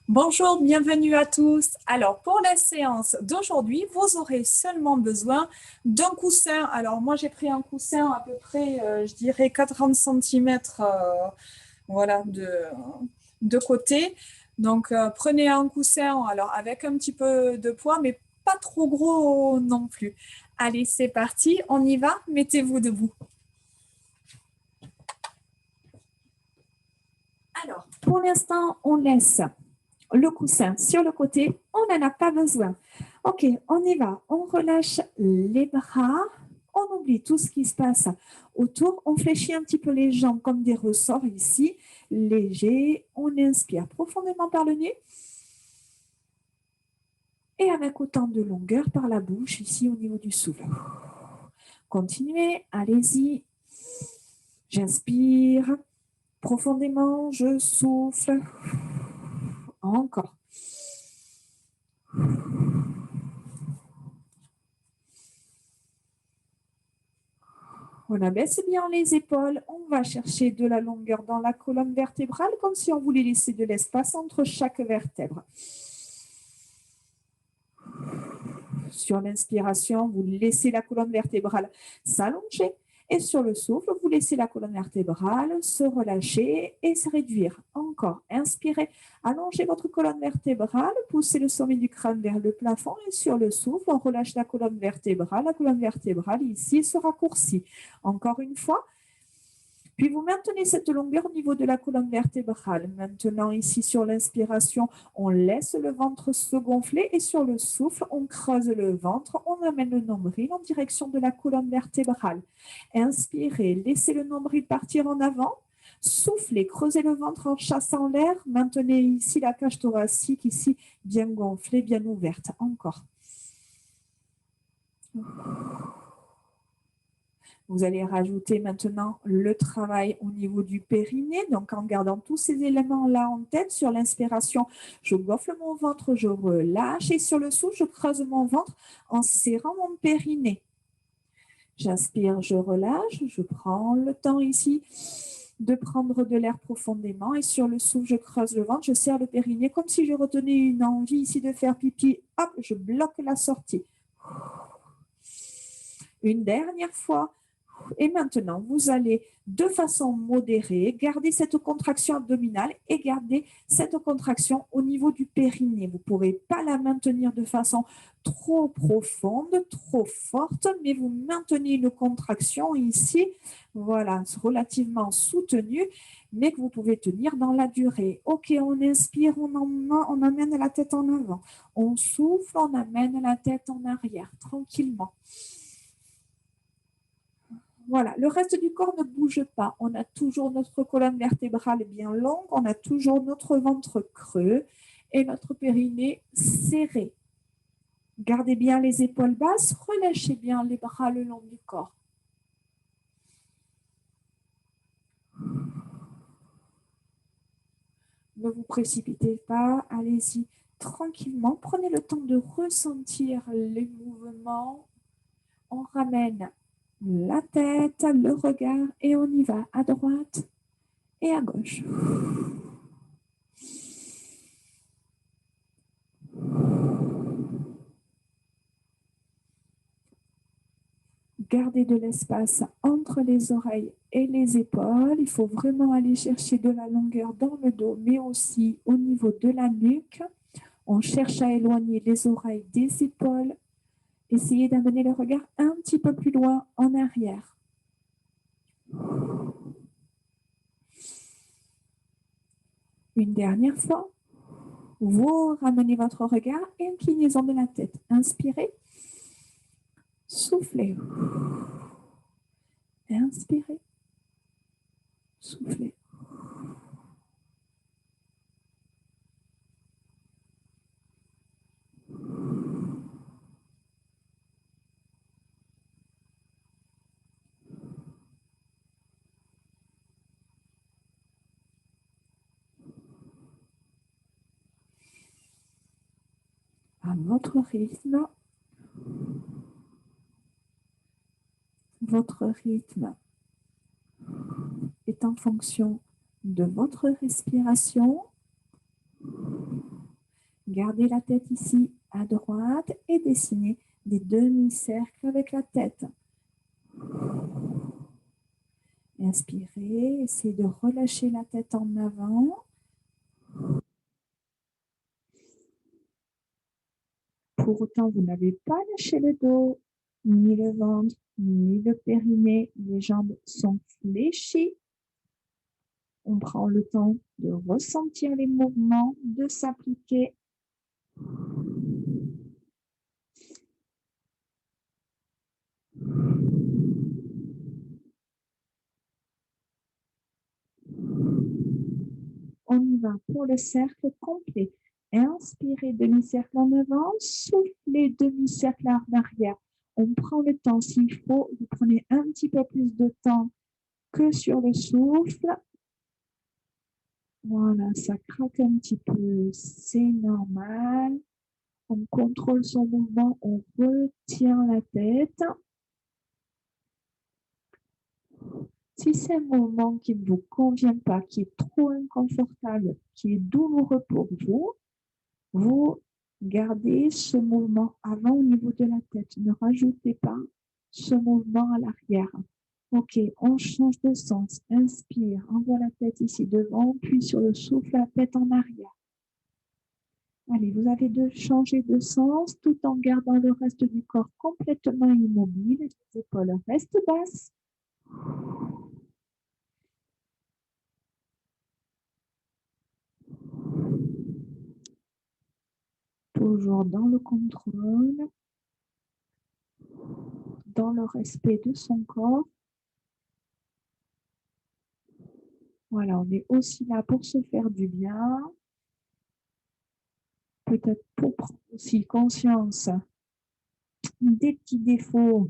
Bonjour, bienvenue à tous. Alors, pour la séance d'aujourd'hui, vous aurez seulement besoin d'un coussin. Alors, moi, j'ai pris un coussin à peu près, je dirais, 40 centimètres, voilà, de côté. Donc, prenez un coussin, alors, avec un petit peu de poids, mais pas trop gros non plus. Allez, c'est parti, on y va. Mettez-vous debout. Alors, pour l'instant, on laisse le coussin sur le côté, on n'en a pas besoin. Ok, on y va. On relâche les bras, on oublie tout ce qui se passe autour. On fléchit un petit peu les jambes comme des ressorts ici, léger. On inspire profondément par le nez et avec autant de longueur par la bouche ici au niveau du souffle. Continuez, allez-y. J'inspire profondément, je souffle. Encore. On abaisse bien les épaules, on va chercher de la longueur dans la colonne vertébrale, comme si on voulait laisser de l'espace entre chaque vertèbre. Sur l'inspiration, vous laissez la colonne vertébrale s'allonger. Et sur le souffle, vous laissez la colonne vertébrale se relâcher et se réduire. Encore, inspirez, allongez votre colonne vertébrale, poussez le sommet du crâne vers le plafond et sur le souffle, on relâche la colonne vertébrale. La colonne vertébrale ici se raccourcit. Encore une fois, puis vous maintenez cette longueur au niveau de la colonne vertébrale. Maintenant, ici sur l'inspiration, on laisse le ventre se gonfler et sur le souffle, on creuse le ventre, on amène le nombril en direction de la colonne vertébrale. Inspirez, laissez le nombril partir en avant. Soufflez, creusez le ventre en chassant l'air. Maintenez ici la cage thoracique, ici bien gonflée, bien ouverte. Encore. Vous allez rajouter maintenant le travail au niveau du périnée. Donc, en gardant tous ces éléments-là en tête, sur l'inspiration, je gonfle mon ventre, je relâche. Et sur le souffle, je creuse mon ventre en serrant mon périnée. J'inspire, je relâche. Je prends le temps ici de prendre de l'air profondément. Et sur le souffle, je creuse le ventre, je serre le périnée comme si je retenais une envie ici de faire pipi. Hop, je bloque la sortie. Une dernière fois. Et maintenant, vous allez de façon modérée garder cette contraction abdominale et garder cette contraction au niveau du périnée. Vous ne pourrez pas la maintenir de façon trop profonde, trop forte, mais vous maintenez une contraction ici, voilà, relativement soutenue, mais que vous pouvez tenir dans la durée. Ok, on inspire, on amène la tête en avant. On souffle, on amène la tête en arrière, tranquillement. Voilà, le reste du corps ne bouge pas. On a toujours notre colonne vertébrale bien longue, on a toujours notre ventre creux et notre périnée serré. Gardez bien les épaules basses, relâchez bien les bras le long du corps. Ne vous précipitez pas, allez-y tranquillement. Prenez le temps de ressentir les mouvements. On ramène la tête, le regard et on y va à droite et à gauche. Gardez de l'espace entre les oreilles et les épaules. Il faut vraiment aller chercher de la longueur dans le dos, mais aussi au niveau de la nuque. On cherche à éloigner les oreilles des épaules. Essayez d'amener le regard un petit peu plus loin en arrière. Une dernière fois, vous ramenez votre regard et inclinaison de la tête. Inspirez, soufflez. Inspirez, soufflez. À votre rythme, votre rythme est en fonction de votre respiration Gardez la tête ici à droite et dessinez des demi-cercles avec la tête. Inspirez, essayez de relâcher la tête en avant. Pour autant, vous n'avez pas lâché le dos, ni le ventre, ni le périnée. Les jambes sont fléchies. On prend le temps de ressentir les mouvements, de s'appliquer. On y va pour le cercle complet. Inspirez, demi-cercle en avant, soufflez, demi-cercle en arrière. On prend le temps s'il faut, vous prenez un petit peu plus de temps que sur le souffle. Voilà, ça craque un petit peu, c'est normal. On contrôle son mouvement, on retient la tête. Si c'est un mouvement qui ne vous convient pas, qui est trop inconfortable, qui est douloureux pour vous, vous gardez ce mouvement avant au niveau de la tête. Ne rajoutez pas ce mouvement à l'arrière. Ok, on change de sens. Inspire, envoie la tête ici devant, puis sur le souffle, la tête en arrière. Allez, vous avez de changer de sens tout en gardant le reste du corps complètement immobile. Les épaules restent basses. Toujours dans le contrôle, dans le respect de son corps. Voilà, on est aussi là pour se faire du bien. Peut-être pour prendre aussi conscience des petits défauts.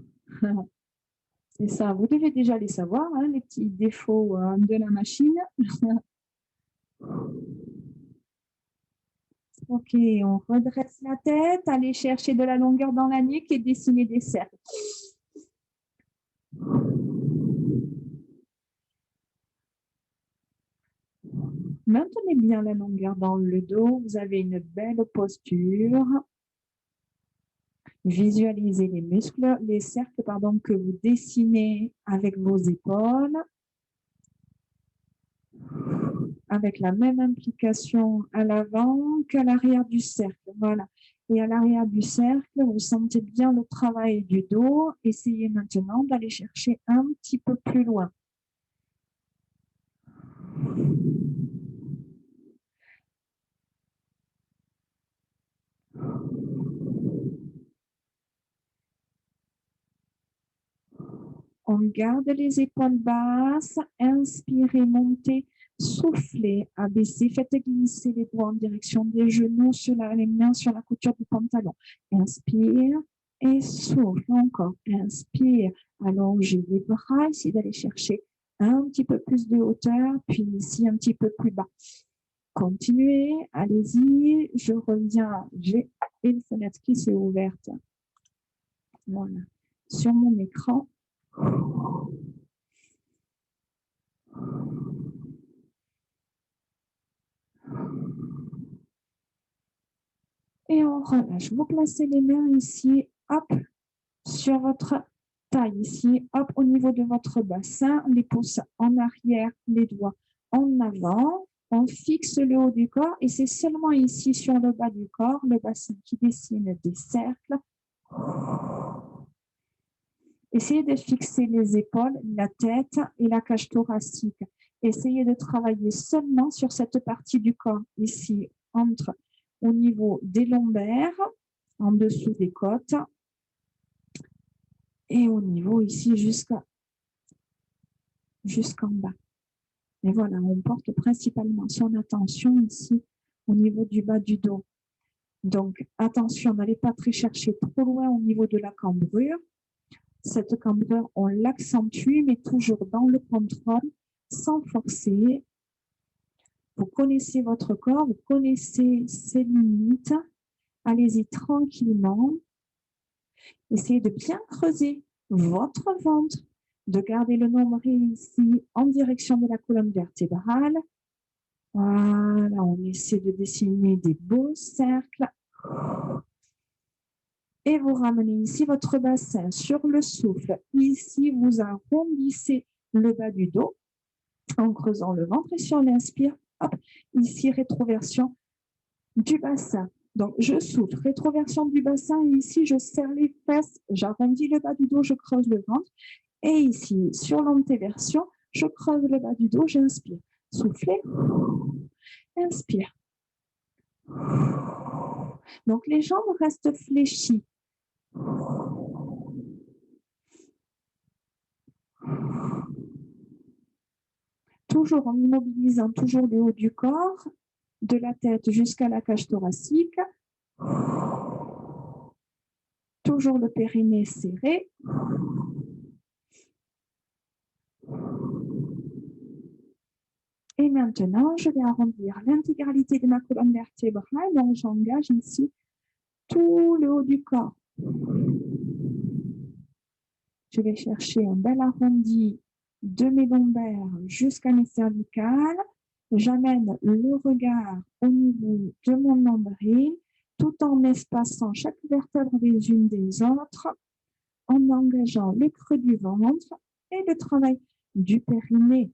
C'est ça, vous devez déjà les savoir, hein, les petits défauts de la machine. Ok, on redresse la tête, allez chercher de la longueur dans la nuque et dessiner des cercles. Maintenez bien la longueur dans le dos, vous avez une belle posture. Visualisez les muscles, les cercles que vous dessinez avec vos épaules, avec la même implication à l'avant qu'à l'arrière du cercle. Voilà. Et à l'arrière du cercle, vous sentez bien le travail du dos. Essayez maintenant d'aller chercher un petit peu plus loin. On garde les épaules basses, inspirez, montez, soufflez, abaissez, faites glisser les doigts en direction des genoux, sur les mains sur la couture du pantalon. Inspire et souffle encore. Inspire, allongez les bras, essayez d'aller chercher un petit peu plus de hauteur, puis ici un petit peu plus bas. Continuez, allez-y, je reviens, j'ai une fenêtre qui s'est ouverte. Voilà, sur mon écran. Et on relâche. Vous placez les mains ici, hop, sur votre taille ici, hop, au niveau de votre bassin, les pouces en arrière, les doigts en avant. On fixe le haut du corps et c'est seulement ici sur le bas du corps, le bassin qui dessine des cercles. Essayez de fixer les épaules, la tête et la cage thoracique. Essayez de travailler seulement sur cette partie du corps, ici, entre au niveau des lombaires, en dessous des côtes, et au niveau ici jusqu'en bas. Et voilà, on porte principalement son attention ici au niveau du bas du dos. Donc, attention, n'allez pas chercher trop loin au niveau de la cambrure. Cette cambrure, on l'accentue, mais toujours dans le contrôle, sans forcer. Vous connaissez votre corps, vous connaissez ses limites. Allez-y tranquillement. Essayez de bien creuser votre ventre, de garder le nombril ici en direction de la colonne vertébrale. Voilà, on essaie de dessiner des beaux cercles. Et vous ramenez ici votre bassin sur le souffle. Ici, vous arrondissez le bas du dos en creusant le ventre. Et si on inspire, hop, ici, rétroversion du bassin. Donc, je souffle, rétroversion du bassin. Et ici, je serre les fesses, j'arrondis le bas du dos, je creuse le ventre. Et ici, sur l'antéversion, je creuse le bas du dos, j'inspire. Soufflez, inspire. Donc, les jambes restent fléchies. Toujours en immobilisant toujours le haut du corps, de la tête jusqu'à la cage thoracique. Toujours le périnée serré. Et maintenant, je vais arrondir l'intégralité de ma colonne vertébrale. Donc, j'engage ici tout le haut du corps. Je vais chercher un bel arrondi de mes lombaires jusqu'à mes cervicales. J'amène le regard au niveau de mon nombril, tout en espaçant chaque vertèbre les unes des autres, en engageant le creux du ventre et le travail du périnée.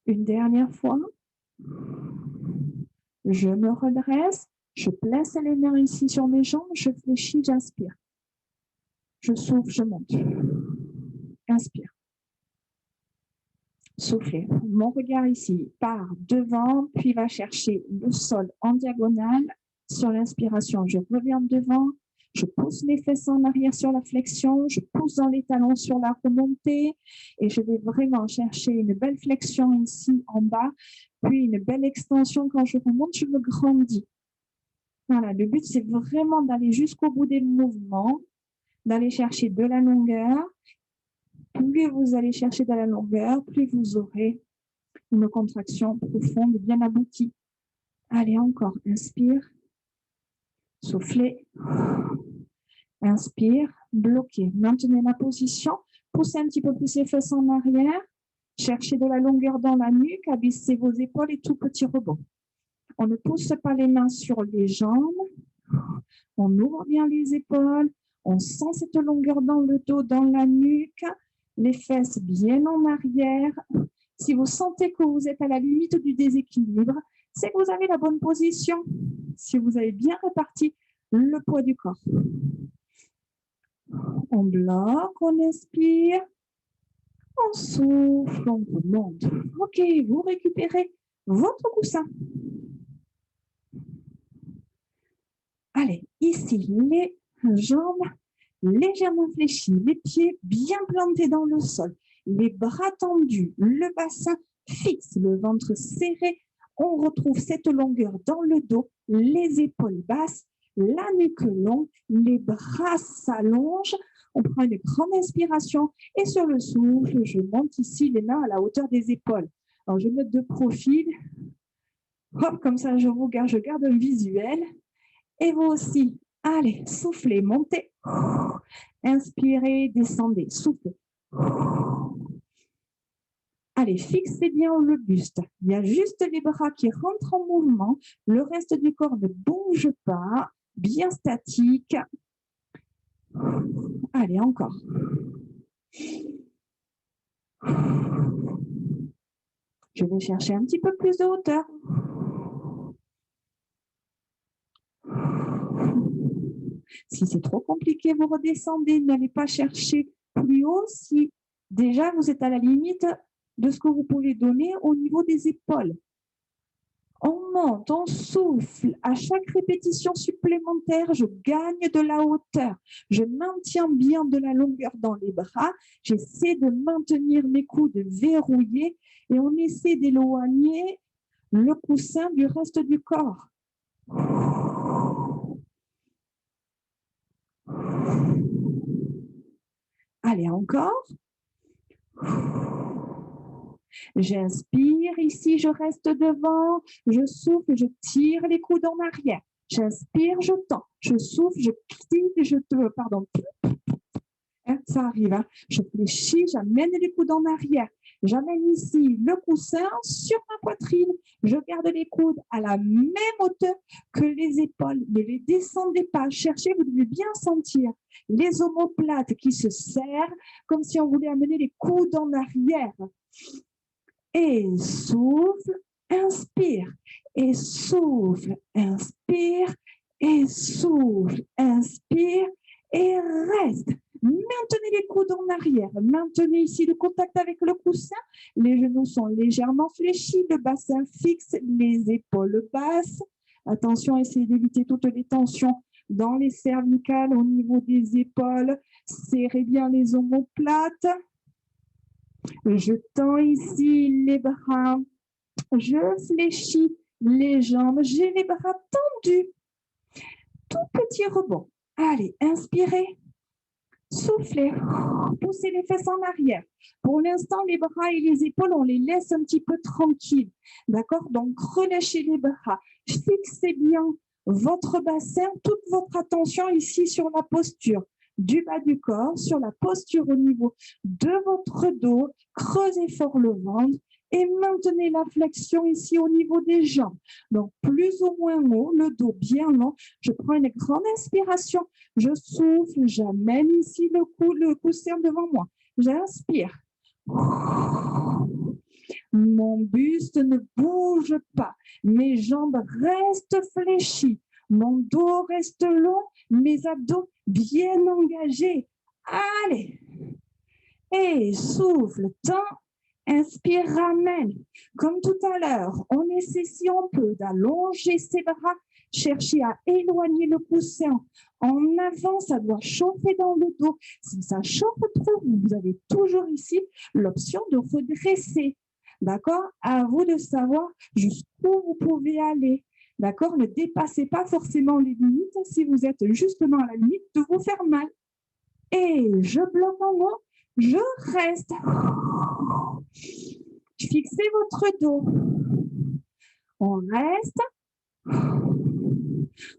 Une dernière fois. Je me redresse, je place les mains ici sur mes jambes, je fléchis, j'inspire. Je souffle, je monte. Inspire. Soufflez. Mon regard ici part devant, puis va chercher le sol en diagonale. Sur l'inspiration, je reviens devant, je pousse les fesses en arrière sur la flexion, je pousse dans les talons sur la remontée et je vais vraiment chercher une belle flexion ici en bas, puis une belle extension quand je remonte, je me grandis. Voilà, le but, c'est vraiment d'aller jusqu'au bout des mouvements, d'aller chercher de la longueur. Plus vous allez chercher de la longueur, plus vous aurez une contraction profonde et bien aboutie. Allez, encore. Inspire. Soufflez. Inspire. Bloquez. Maintenez la position. Poussez un petit peu plus les fesses en arrière. Cherchez de la longueur dans la nuque. Abaissez vos épaules et tout petit rebond. On ne pousse pas les mains sur les jambes. On ouvre bien les épaules. On sent cette longueur dans le dos, dans la nuque. Les fesses bien en arrière. Si vous sentez que vous êtes à la limite du déséquilibre, c'est que vous avez la bonne position. Si vous avez bien réparti le poids du corps. On bloque, on inspire. On souffle, on remonte. OK, vous récupérez votre coussin. Allez, ici, les jambes légèrement fléchies, les pieds bien plantés dans le sol, les bras tendus, le bassin fixe, le ventre serré. On retrouve cette longueur dans le dos, les épaules basses, la nuque longue, les bras s'allongent. On prend une grande inspiration et sur le souffle, je monte ici les mains à la hauteur des épaules. Alors, je me mets de profil. Hop, comme ça, je garde un visuel. Et vous aussi, allez, soufflez, montez. Inspirez, descendez, soufflez. Allez, fixez bien le buste. Il y a juste les bras qui rentrent en mouvement. Le reste du corps ne bouge pas. Bien statique. Allez, encore. Je vais chercher un petit peu plus de hauteur. Si c'est trop compliqué, vous redescendez. N'allez pas chercher plus haut si déjà vous êtes à la limite de ce que vous pouvez donner au niveau des épaules. On monte, on souffle. À chaque répétition supplémentaire, je gagne de la hauteur. Je maintiens bien de la longueur dans les bras. J'essaie de maintenir mes coudes verrouillés et on essaie d'éloigner le coussin du reste du corps. Allez, encore. J'inspire, ici je reste devant, je souffle, je tire les coudes en arrière. J'inspire, je tends. Je souffle, je clique, pardon. Ça arrive. Hein. Je fléchis, j'amène les coudes en arrière. J'amène ici le coussin sur ma poitrine. Je garde les coudes à la même hauteur que les épaules. Ne les descendez pas. Cherchez, vous devez bien sentir les omoplates qui se serrent comme si on voulait amener les coudes en arrière. Et souffle, inspire. Et souffle, inspire. Et souffle, inspire. Et reste. Maintenez les coudes en arrière. Maintenez ici le contact avec le coussin. Les genoux sont légèrement fléchis. Le bassin fixe. Les épaules basses. Attention, essayez d'éviter toutes les tensions dans les cervicales au niveau des épaules. Serrez bien les omoplates. Je tends ici les bras. Je fléchis les jambes. J'ai les bras tendus. Tout petit rebond. Allez, inspirez. Soufflez, poussez les fesses en arrière. Pour l'instant, les bras et les épaules, on les laisse un petit peu tranquilles. D'accord? Donc, relâchez les bras. Fixez bien votre bassin, toute votre attention ici sur la posture du bas du corps, sur la posture au niveau de votre dos. Creusez fort le ventre et maintenez la flexion ici au niveau des jambes. Donc, plus ou moins haut, le dos bien long. Je prends une grande inspiration. Je souffle, j'amène ici le coussin devant moi. J'inspire. Mon buste ne bouge pas. Mes jambes restent fléchies. Mon dos reste long. Mes abdos bien engagés. Allez. Et souffle, tends. Inspire, ramène. Comme tout à l'heure, on essaie si on peut d'allonger ses bras. Cherchez à éloigner le coussin. En avant, ça doit chauffer dans le dos. Si ça chauffe trop, vous avez toujours ici l'option de redresser. D'accord? À vous de savoir jusqu'où vous pouvez aller. D'accord? Ne dépassez pas forcément les limites si vous êtes justement à la limite de vous faire mal. Et je bloque en haut. Je reste. Fixez votre dos. On reste.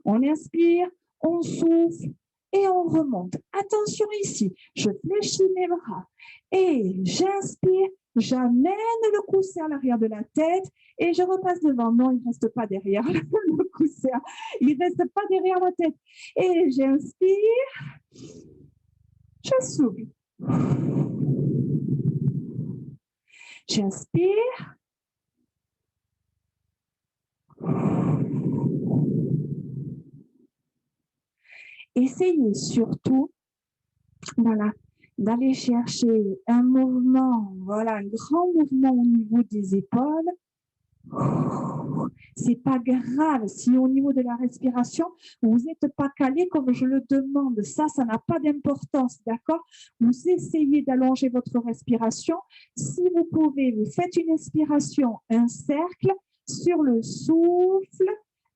On inspire, on souffle et on remonte. Attention ici, je fléchis mes bras et j'inspire, j'amène le coussin à l'arrière de la tête et je repasse devant. Non, il ne reste pas derrière le coussin. Il ne reste pas derrière la tête. Et j'inspire, je souffle. J'inspire. Essayez surtout, voilà, d'aller chercher un mouvement, voilà, un grand mouvement au niveau des épaules. C'est pas grave si au niveau de la respiration, vous n'êtes pas calé comme je le demande. Ça n'a pas d'importance, d'accord? Vous essayez d'allonger votre respiration. Si vous pouvez, vous faites une inspiration, un cercle, sur le souffle,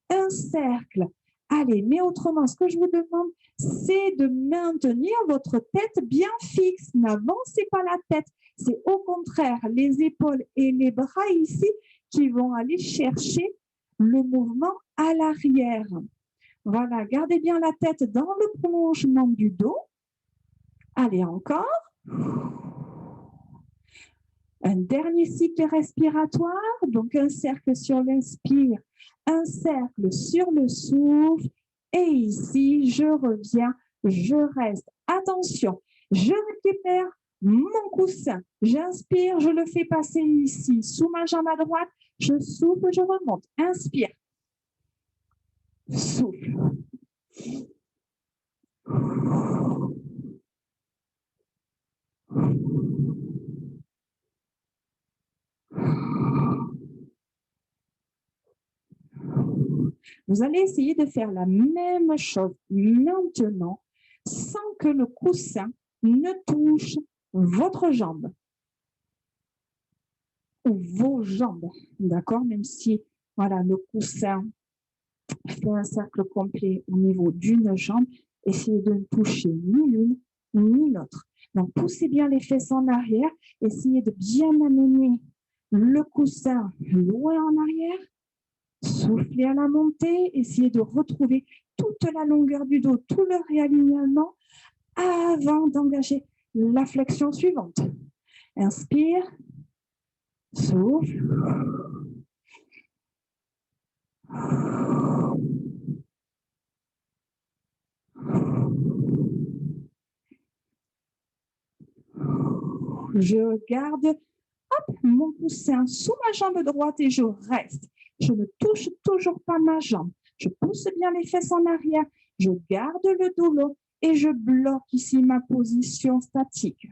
un cercle. Allez, mais autrement, ce que je vous demande, c'est de maintenir votre tête bien fixe. N'avancez pas la tête. C'est au contraire les épaules et les bras ici qui vont aller chercher le mouvement à l'arrière. Voilà, gardez bien la tête dans le prolongement du dos. Allez, encore. Un dernier cycle respiratoire, donc un cercle sur l'inspire, un cercle sur le souffle. Et ici, je reviens, je reste. Attention, je récupère mon coussin. J'inspire, je le fais passer ici, sous ma jambe à droite. Je souffle, je remonte. Inspire. Souffle. Vous allez essayer de faire la même chose maintenant sans que le coussin ne touche votre jambe ou vos jambes, d'accord? Même si voilà, le coussin fait un cercle complet au niveau d'une jambe, essayez de ne toucher ni l'une ni l'autre. Donc, poussez bien les fesses en arrière, essayez de bien amener le coussin loin en arrière, Soufflez à la montée, essayez de retrouver toute la longueur du dos, tout le réalignement avant d'engager la flexion suivante. Inspire, souffle. Je garde mon coussin sous ma jambe droite et je reste. Je ne touche toujours pas ma jambe. Je pousse bien les fesses en arrière. Je garde le dos long et je bloque ici ma position statique.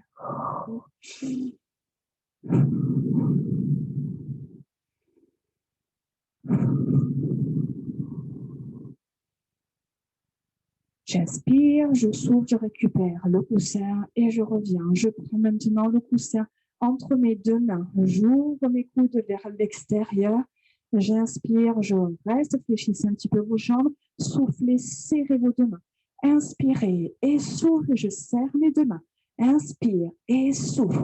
J'inspire, je souffle, je récupère le coussin et je reviens. Je prends maintenant le coussin entre mes deux mains. J'ouvre mes coudes vers l'extérieur. J'inspire, je reste, fléchissez un petit peu vos jambes. Soufflez, serrez vos deux mains. Inspirez et souffle, je serre mes deux mains. Inspire et souffle.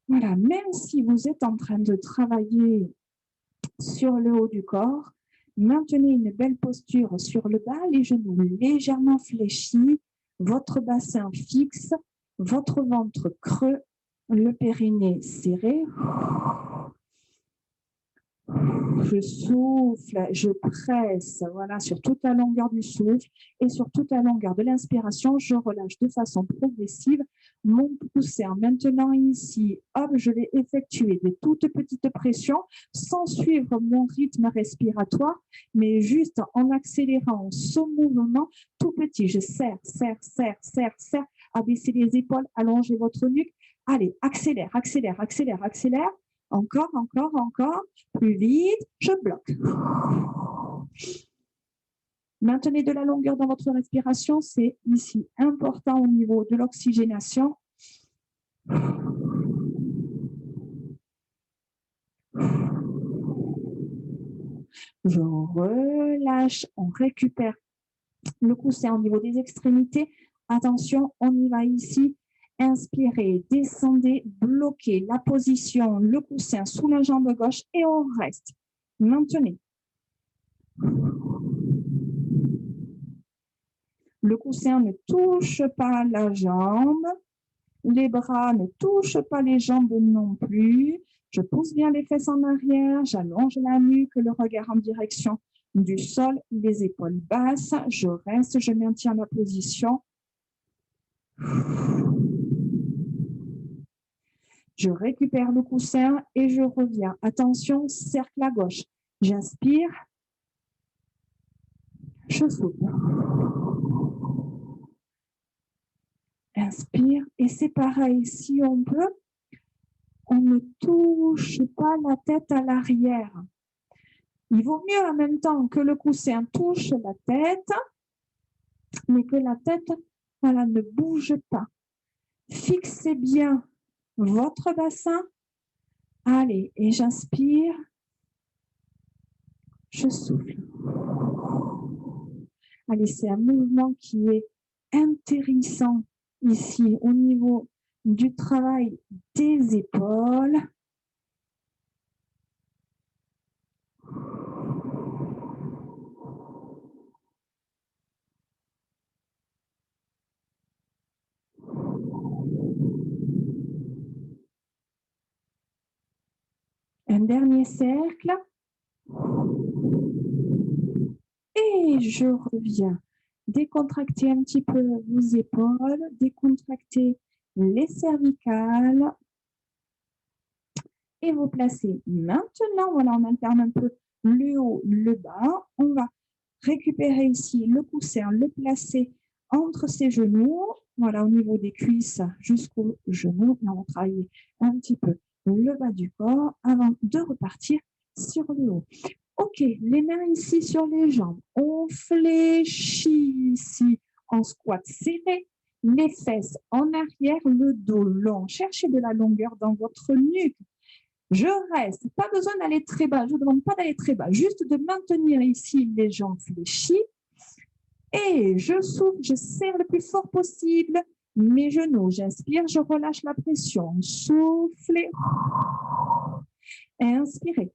Voilà, même si vous êtes en train de travailler sur le haut du corps, maintenez une belle posture sur le bas, les genoux légèrement fléchis, votre bassin fixe, votre ventre creux, le périnée serré. Je souffle, je presse, voilà, sur toute la longueur du souffle et sur toute la longueur de l'inspiration, je relâche de façon progressive mon coussin. Maintenant ici, hop, je vais effectuer des toutes petites pressions sans suivre mon rythme respiratoire, mais juste en accélérant ce mouvement tout petit. Je serre, serre, serre, serre, serre, abaissez les épaules, allongez votre nuque. Allez, accélère, accélère, accélère, accélère. Encore, encore, encore. Plus vite, je bloque. Maintenez de la longueur dans votre respiration, c'est ici important au niveau de l'oxygénation. Je relâche, on récupère le coussin au niveau des extrémités. Attention, on y va ici. Inspirez, descendez, bloquez la position, le coussin sous la jambe gauche et on reste. Maintenez. Le coussin ne touche pas la jambe. Les bras ne touchent pas les jambes non plus. Je pousse bien les fesses en arrière. J'allonge la nuque, le regard en direction du sol, les épaules basses. Je reste, je maintiens la position. Je récupère le coussin et je reviens. Attention, cercle à gauche. J'inspire. Je souffle. Inspire. Et c'est pareil, si on peut, on ne touche pas la tête à l'arrière. Il vaut mieux en même temps que le coussin touche la tête, mais que la tête, voilà, ne bouge pas. Fixez bien votre bassin. Allez, et j'inspire. Je souffle. Allez, c'est un mouvement qui est intéressant ici au niveau du travail des épaules. Un dernier cercle. Et je reviens. Décontractez un petit peu vos épaules, décontractez les cervicales et vous placez maintenant, voilà, on alterne un peu le haut, le bas. On va récupérer ici le coussin, le placer entre ses genoux, voilà, au niveau des cuisses jusqu'aux genoux. Et on va travailler un petit peu le bas du corps avant de repartir sur le haut. Ok, les mains ici sur les jambes. On fléchit ici en squat serré, les fesses en arrière, le dos long. Cherchez de la longueur dans votre nuque. Je reste, pas besoin d'aller très bas, je ne demande pas d'aller très bas, juste de maintenir ici les jambes fléchies. Et je souffle, je serre le plus fort possible mes genoux. J'inspire, je relâche la pression. Soufflez. Inspirez.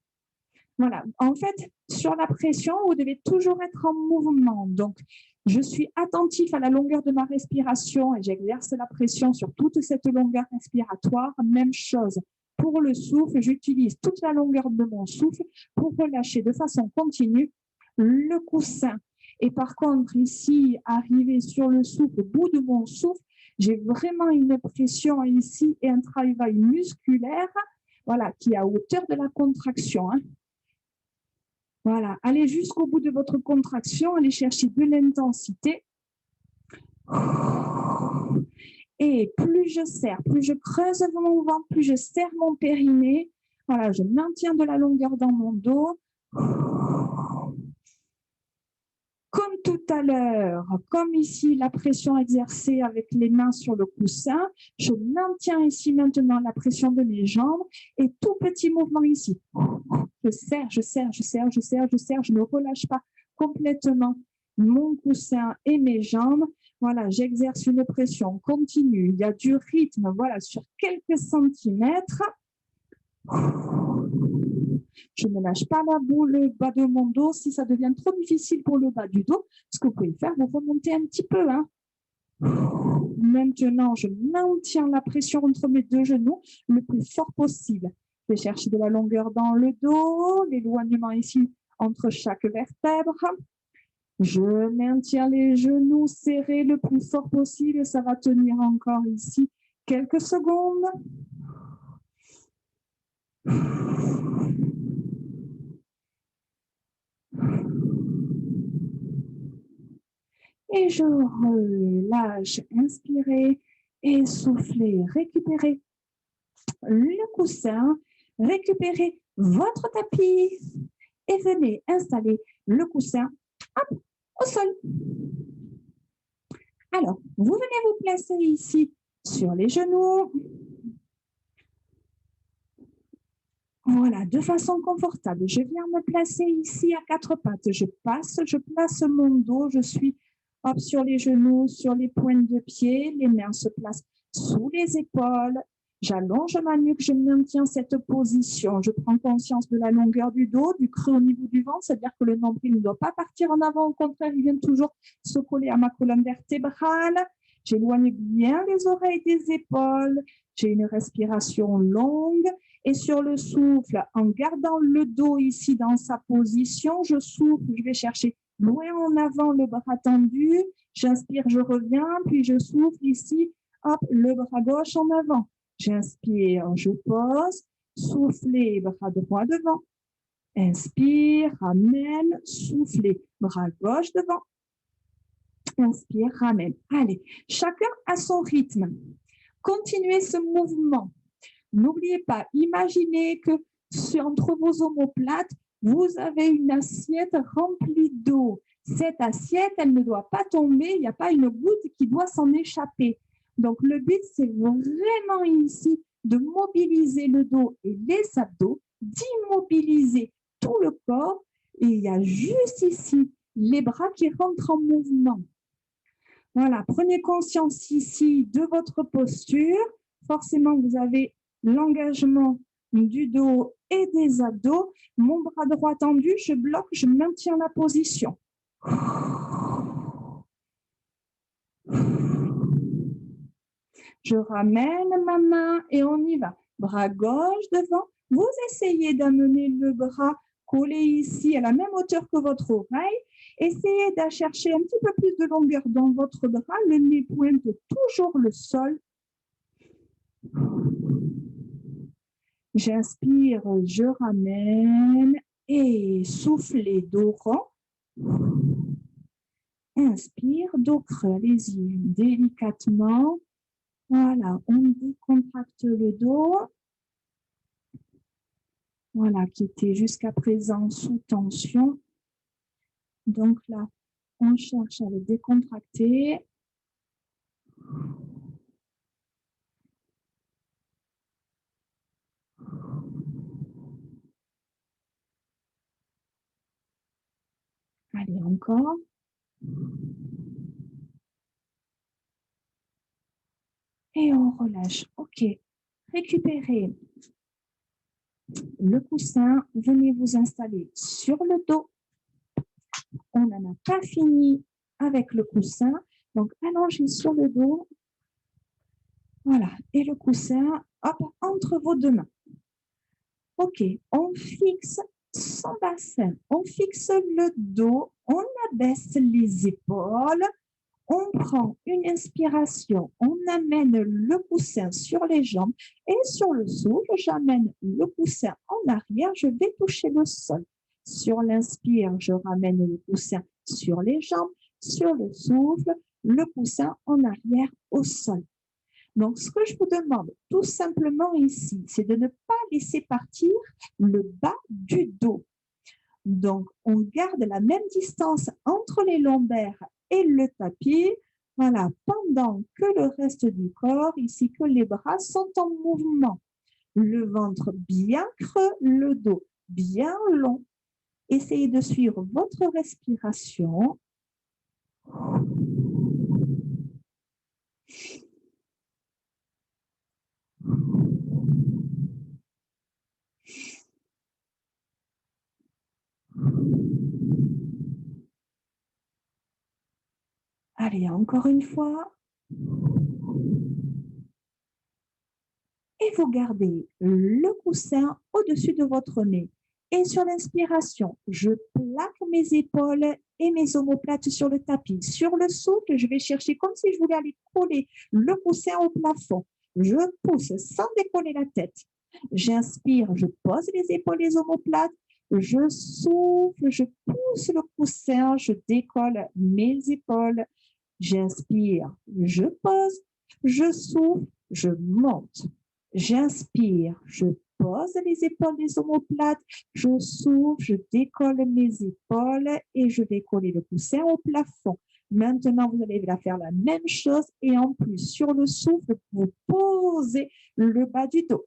Voilà. En fait, sur la pression, vous devez toujours être en mouvement. Donc, je suis attentif à la longueur de ma respiration et j'exerce la pression sur toute cette longueur respiratoire. Même chose pour le souffle. J'utilise toute la longueur de mon souffle pour relâcher de façon continue le coussin. Et par contre, ici, arrivé sur le souffle, au bout de mon souffle, j'ai vraiment une pression ici et un travail musculaire, voilà, qui est à hauteur de la contraction. Hein. Voilà, allez jusqu'au bout de votre contraction, allez chercher de l'intensité. Et plus je serre, plus je creuse mon ventre, plus je serre mon périnée. Voilà, je maintiens de la longueur dans mon dos. Comme tout à l'heure, comme ici, la pression exercée avec les mains sur le coussin, je maintiens ici maintenant la pression de mes jambes et tout petit mouvement ici. Je serre, je serre, je serre, je serre, je serre, je ne relâche pas complètement mon coussin et mes jambes. Voilà, j'exerce une pression continue. Il y a du rythme, voilà, sur quelques centimètres. Je ne lâche pas le bas de mon dos. Si ça devient trop difficile pour le bas du dos, ce que vous pouvez faire, vous remontez un petit peu. Hein. Maintenant, je maintiens la pression entre mes deux genoux le plus fort possible. Je vais chercher de la longueur dans le dos, l'éloignement ici entre chaque vertèbre. Je maintiens les genoux serrés le plus fort possible. Ça va tenir encore ici quelques secondes. Et je relâche, inspirez et soufflez, récupérez le coussin, récupérez votre tapis et venez installer le coussin hop, au sol. Alors, vous venez vous placer ici sur les genoux. Voilà, de façon confortable. Je viens me placer ici à quatre pattes. Je place mon dos, je suis hop, sur les genoux, sur les pointes de pied. Les mains se placent sous les épaules. J'allonge ma nuque, je maintiens cette position. Je prends conscience de la longueur du dos, du creux au niveau du ventre, c'est-à-dire que le nombril ne doit pas partir en avant. Au contraire, il vient toujours se coller à ma colonne vertébrale. J'éloigne bien les oreilles des épaules. J'ai une respiration longue. Et sur le souffle, en gardant le dos ici dans sa position, je souffle, je vais chercher loin en avant le bras tendu. J'inspire, je reviens, puis je souffle ici, hop, le bras gauche en avant. J'inspire, je pose, soufflez, bras droit devant. Inspire, ramène, soufflez, bras gauche devant. Inspire, ramène. Allez, chacun à son rythme. Continuez ce mouvement. N'oubliez pas, imaginez que entre vos omoplates, vous avez une assiette remplie d'eau. Cette assiette, elle ne doit pas tomber, il n'y a pas une goutte qui doit s'en échapper. Donc, le but, c'est vraiment ici de mobiliser le dos et les abdos, d'immobiliser tout le corps. Et il y a juste ici les bras qui rentrent en mouvement. Voilà, prenez conscience ici de votre posture. Forcément, vous avez l'engagement du dos et des abdos. Mon bras droit tendu, je bloque, je maintiens la position. Je ramène ma main et on y va. Bras gauche devant. Vous essayez d'amener le bras collé ici à la même hauteur que votre oreille. Essayez de chercher un petit peu plus de longueur dans votre bras. Le nez pointe toujours le sol. J'inspire, je ramène et soufflez, dos rond. Inspire, dos creux. Allez-y, délicatement. Voilà, on décontracte le dos. Voilà, qui était jusqu'à présent sous tension. Donc là, on cherche à le décontracter. Allez, encore. Et on relâche. OK. Récupérez le coussin. Venez vous installer sur le dos. On n'en a pas fini avec le coussin. Donc, allongez sur le dos. Voilà. Et le coussin, hop, entre vos deux mains. OK. On fixe son bassin. On fixe le dos. On abaisse les épaules. On prend une inspiration, on amène le coussin sur les jambes et sur le souffle, j'amène le coussin en arrière, je vais toucher le sol. Sur l'inspire, je ramène le coussin sur les jambes, sur le souffle, le coussin en arrière au sol. Donc, ce que je vous demande tout simplement ici, c'est de ne pas laisser partir le bas du dos. Donc, on garde la même distance entre les lombaires et le tapis, voilà, pendant que le reste du corps, ici que les bras sont en mouvement. Le ventre bien creux, le dos bien long. Essayez de suivre votre respiration. Allez, encore une fois. Et vous gardez le coussin au-dessus de votre nez. Et sur l'inspiration, je plaque mes épaules et mes omoplates sur le tapis. Sur le souffle, je vais chercher comme si je voulais aller coller le coussin au plafond. Je pousse sans décoller la tête. J'inspire, je pose les épaules et les omoplates. Je souffle, je pousse le coussin, je décolle mes épaules. J'inspire, je pose, je souffle, je monte. J'inspire, je pose les épaules des omoplates, je souffle, je décolle mes épaules et je vais coller le coussin au plafond. Maintenant, vous allez faire la même chose et en plus, sur le souffle, vous posez le bas du dos.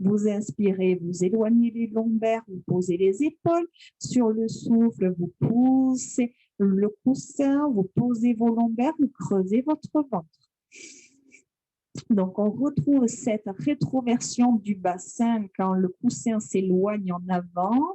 Vous inspirez, vous éloignez les lombaires, vous posez les épaules. Sur le souffle, vous poussez le coussin, vous posez vos lombaires, vous creusez votre ventre. Donc, on retrouve cette rétroversion du bassin quand le coussin s'éloigne en avant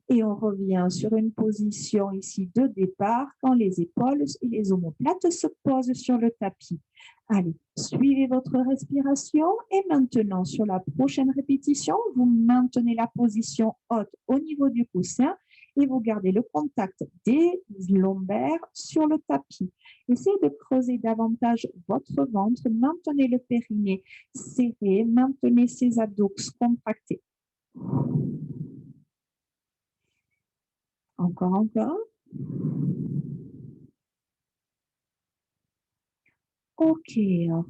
et on revient sur une position ici de départ quand les épaules et les omoplates se posent sur le tapis. Allez, suivez votre respiration et maintenant sur la prochaine répétition, vous maintenez la position haute au niveau du coussin et vous gardez le contact des lombaires sur le tapis. Essayez de creuser davantage votre ventre, maintenez le périnée serré, maintenez ces abdos contractés. Encore. OK,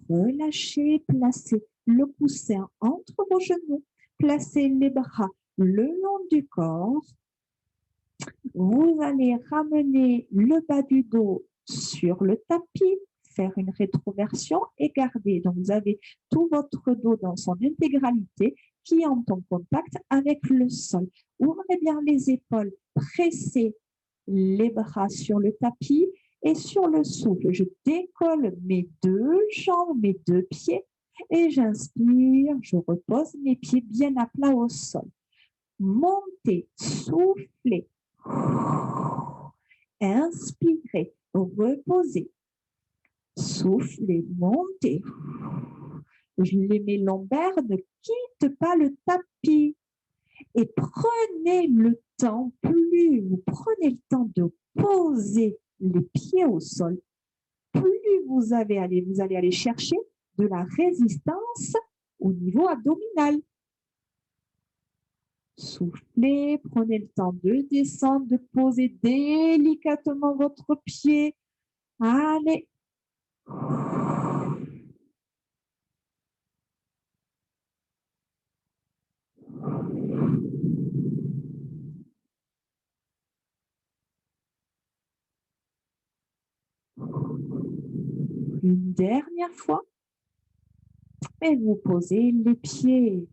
relâchez, placez le coussin entre vos genoux, placez les bras le long du corps. Vous allez ramener le bas du dos sur le tapis, faire une rétroversion et garder. Donc, vous avez tout votre dos dans son intégralité qui est en contact avec le sol. Ouvrez bien les épaules, pressez les bras sur le tapis et sur le souffle. Je décolle mes deux jambes, mes deux pieds et j'inspire, je repose mes pieds bien à plat au sol. Montez, soufflez. Inspirez, reposez. Soufflez, montez. Les lombaires ne quittent pas le tapis. Et prenez le temps, plus vous prenez le temps de poser les pieds au sol, plus vous allez aller chercher de la résistance au niveau abdominal. Soufflez, prenez le temps de descendre, de poser délicatement votre pied. Allez. Une dernière fois. Et vous posez les pieds.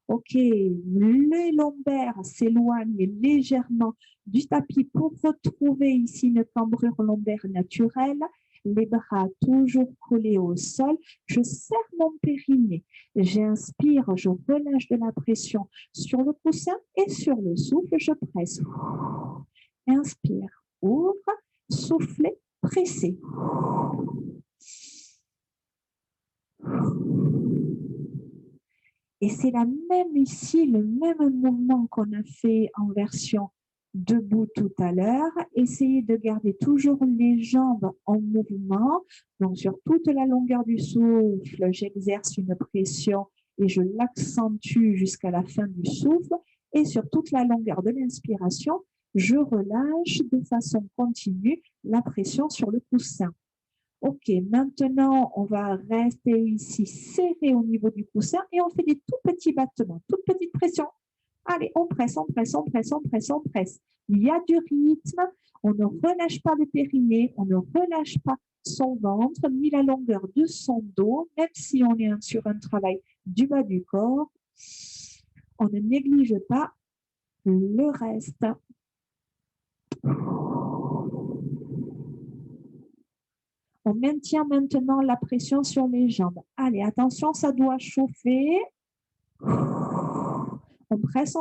OK, les lombaires s'éloignent légèrement du tapis pour retrouver ici une cambrure lombaire naturelle. les bras toujours collés au sol. Je serre mon périnée. J'inspire, je relâche de la pression sur le coussin et sur le souffle, je presse. Inspire, ouvre, soufflez, pressez. Et c'est la même ici, le même mouvement qu'on a fait en version debout tout à l'heure. Essayez de garder toujours les jambes en mouvement. Donc, sur toute la longueur du souffle, j'exerce une pression et je l'accentue jusqu'à la fin du souffle. Et sur toute la longueur de l'inspiration, je relâche de façon continue la pression sur le coussin. Ok, maintenant, on va rester ici serré au niveau du coussin et on fait des tout petits battements, toute petite pression. Allez, on presse, on presse, on presse, on presse, on presse. Il y a du rythme, on ne relâche pas le périnée, on ne relâche pas son ventre, ni la longueur de son dos, même si on est sur un travail du bas du corps. On ne néglige pas le reste. On maintient maintenant la pression sur les jambes. Allez, attention, ça doit chauffer. On presse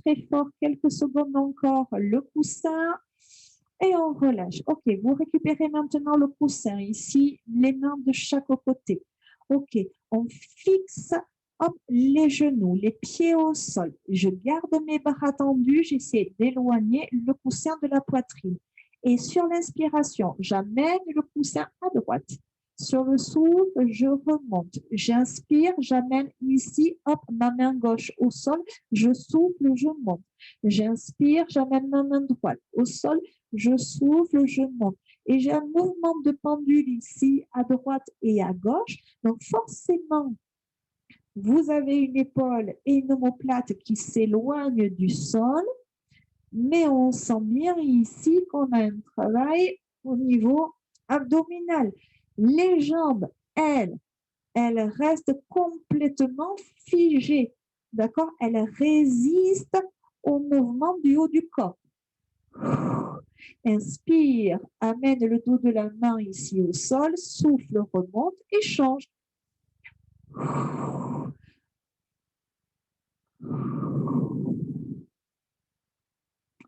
très fort, quelques secondes encore, le coussin. Et on relâche. Ok, vous récupérez maintenant le coussin. Ici, les mains de chaque côté. Ok, on fixe les genoux, les pieds au sol. Je garde mes bras tendus. J'essaie d'éloigner le coussin de la poitrine. Et sur l'inspiration, j'amène le coussin à droite. Sur le souffle, je remonte. J'inspire, j'amène ici, ma main gauche au sol. Je souffle, je monte. J'inspire, j'amène ma main droite au sol. Je souffle, je monte. Et j'ai un mouvement de pendule ici, à droite et à gauche. Donc, forcément, vous avez une épaule et une omoplate qui s'éloignent du sol. Mais on sent bien ici qu'on a un travail au niveau abdominal. Les jambes, elles restent complètement figées. D'accord? Elles résistent au mouvement du haut du corps. Inspire, amène le dos de la main ici au sol, souffle, remonte et change.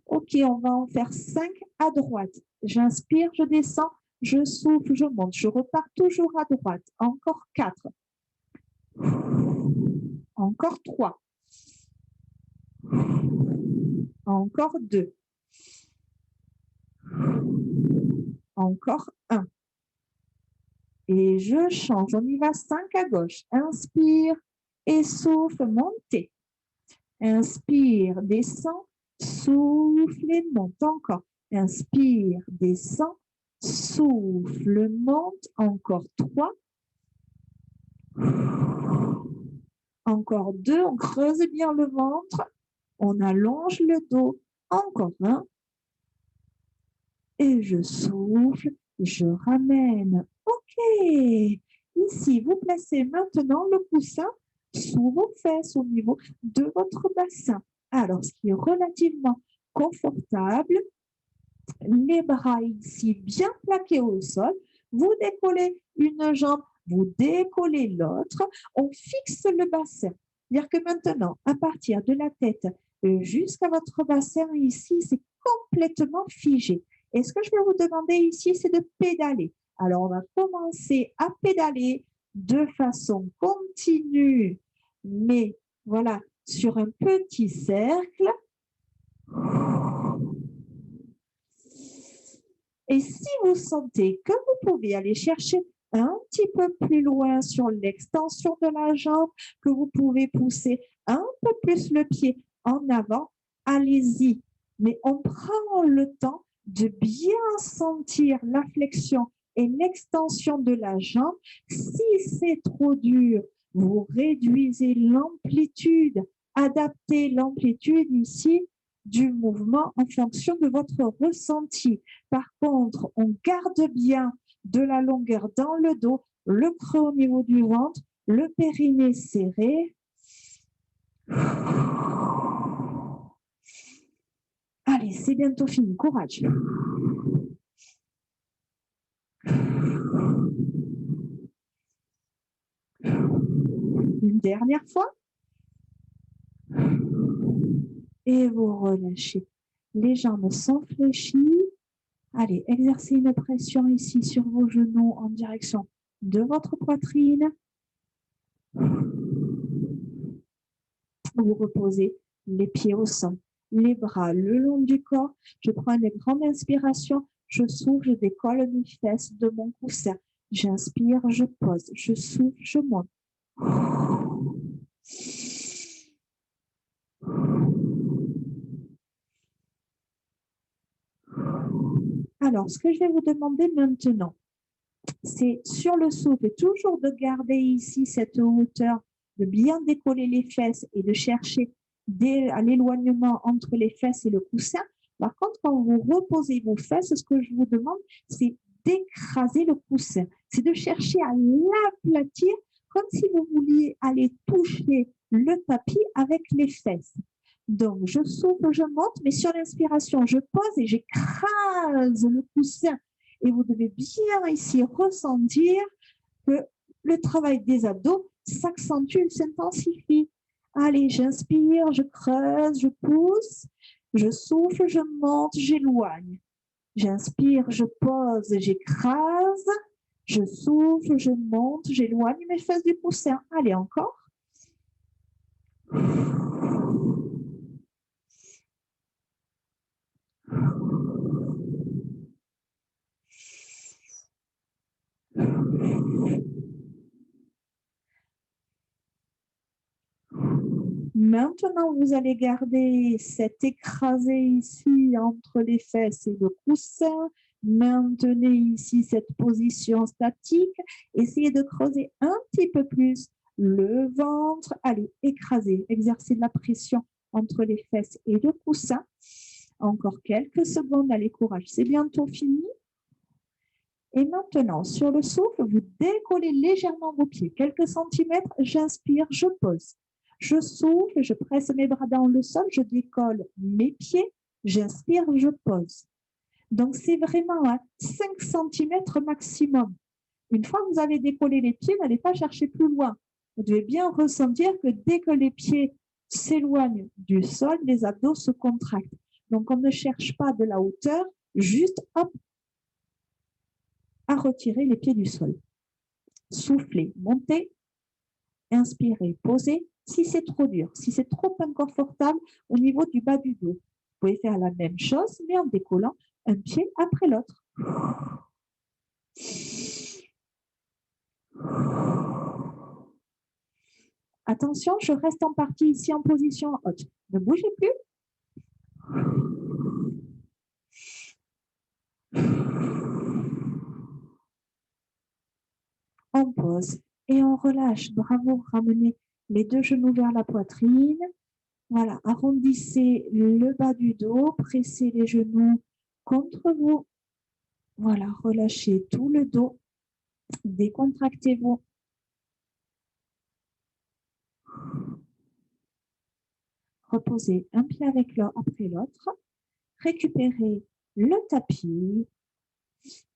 Ok, on va en faire 5 à droite. J'inspire, je descends, je souffle, je monte. Je repars toujours à droite. Encore 4. Encore 3. Encore 2. Encore 1. Et je change. On y va 5 à gauche. Inspire et souffle, montez. Inspire, descend, souffle et monte. Encore. Inspire, descend, souffle, monte. Encore 3. Encore 2. On creuse bien le ventre. On allonge le dos. Encore 1. Et je souffle, je ramène. OK. Ici, vous placez maintenant le coussin sous vos fesses au niveau de votre bassin. Alors, ce qui est relativement confortable, les bras ici bien plaqués au sol. Vous décollez une jambe, vous décollez l'autre. On fixe le bassin. C'est-à-dire que maintenant, à partir de la tête jusqu'à votre bassin ici, c'est complètement figé. Et ce que je vais vous demander ici, c'est de pédaler. Alors, on va commencer à pédaler de façon continue, mais voilà, sur un petit cercle. Et si vous sentez que vous pouvez aller chercher un petit peu plus loin sur l'extension de la jambe, que vous pouvez pousser un peu plus le pied en avant, allez-y. Mais on prend le temps de bien sentir la flexion et l'extension de la jambe. Si c'est trop dur, vous réduisez l'amplitude, adaptez l'amplitude ici du mouvement en fonction de votre ressenti. Par contre, on garde bien de la longueur dans le dos, le creux au niveau du ventre, le périnée serré. Allez, c'est bientôt fini. Courage. Une dernière fois. Et vous relâchez. Les jambes sont fléchies. Allez, exercez une pression ici sur vos genoux en direction de votre poitrine. Vous reposez les pieds au sol, les bras le long du corps. Je prends une grande inspiration. Je souffle, je décolle mes fesses de mon coussin. J'inspire, je pose, je souffle, je monte. Alors, ce que je vais vous demander maintenant, c'est sur le souffle, toujours de garder ici cette hauteur, de bien décoller les fesses et de chercher à l'éloignement entre les fesses et le coussin. Par contre, quand vous reposez vos fesses, ce que je vous demande, c'est d'écraser le coussin. C'est de chercher à l'aplatir comme si vous vouliez aller toucher le tapis avec les fesses. Donc, je souffle, je monte, mais sur l'inspiration, je pose et j'écrase le coussin. Et vous devez bien ici ressentir que le travail des abdos s'accentue, s'intensifie. Allez, j'inspire, je creuse, je pousse, je souffle, je monte, j'éloigne. J'inspire, je pose, j'écrase, je souffle, je monte, j'éloigne mes fesses du coussin. Allez, encore. Maintenant, vous allez garder cet écrasé ici entre les fesses et le coussin. Maintenez ici cette position statique. Essayez de creuser un petit peu plus le ventre. Allez, écrasez, exercez de la pression entre les fesses et le coussin. Encore quelques secondes, allez, courage, c'est bientôt fini. Et maintenant, sur le souffle, vous décollez légèrement vos pieds, quelques centimètres. J'inspire, je pose. Je souffle, je presse mes bras dans le sol, je décolle mes pieds. J'inspire, je pose. Donc, c'est vraiment à 5 centimètres maximum. Une fois que vous avez décollé les pieds, n'allez pas chercher plus loin. Vous devez bien ressentir que dès que les pieds s'éloignent du sol, les abdos se contractent. Donc, on ne cherche pas de la hauteur, juste hop, à retirer les pieds du sol. Soufflez, montez, inspirez, posez. Si c'est trop dur, si c'est trop inconfortable au niveau du bas du dos, vous pouvez faire la même chose, mais en décollant un pied après l'autre. Attention, je reste en partie ici en position haute. Ne bougez plus. On pose et on relâche. Bravo, ramenez les deux genoux vers la poitrine. Voilà, arrondissez le bas du dos, pressez les genoux contre vous. Voilà, relâchez tout le dos, décontractez-vous. Reposez un pied après l'autre. Récupérez le tapis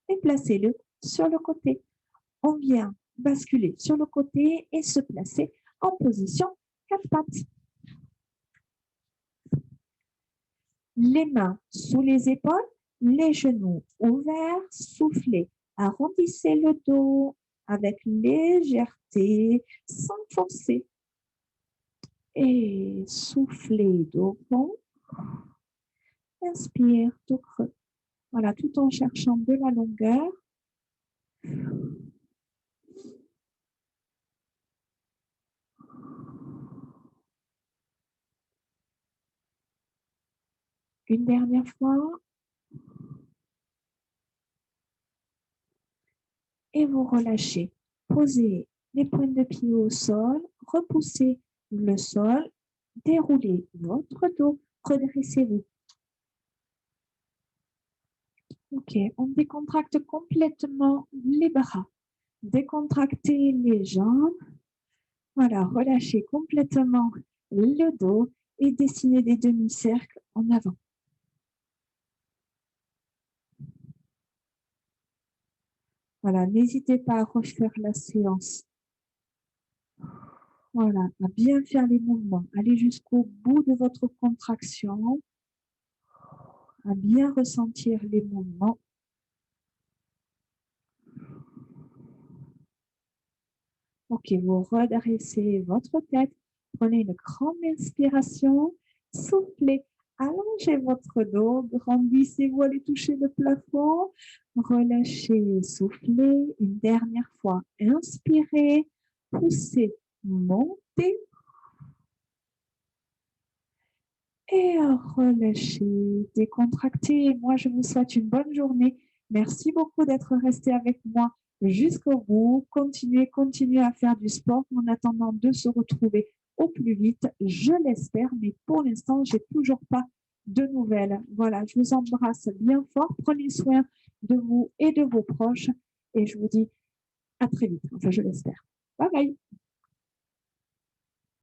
et placez-le sur le côté. On vient basculer sur le côté et se placer en position quatre pattes. Les mains sous les épaules, les genoux ouverts, soufflez. Arrondissez le dos avec légèreté, sans forcer. Et soufflez dos rond. Inspire, dos creux. Voilà, tout en cherchant de la longueur. Une dernière fois. Et vous relâchez. Posez les pointes de pied au sol, repoussez le sol, déroulez votre dos, redressez-vous. Ok, on décontracte complètement les bras. Décontractez les jambes. Voilà, relâchez complètement le dos et dessinez des demi-cercles en avant. Voilà, n'hésitez pas à refaire la séance. Voilà, à bien faire les mouvements. Allez jusqu'au bout de votre contraction, à bien ressentir les mouvements. Ok, vous redressez votre tête, prenez une grande inspiration, soufflez, allongez votre dos, grandissez-vous, allez toucher le plafond, relâchez, soufflez, une dernière fois, inspirez, poussez, montez et relâchez, décontractez. Moi, je vous souhaite une bonne journée. Merci beaucoup d'être resté avec moi jusqu'au bout. Continuez à faire du sport en attendant de se retrouver au plus vite, je l'espère, mais pour l'instant, j'ai toujours pas de nouvelles. Voilà, je vous embrasse bien fort. Prenez soin de vous et de vos proches et je vous dis à très vite. Enfin, je l'espère. Bye bye.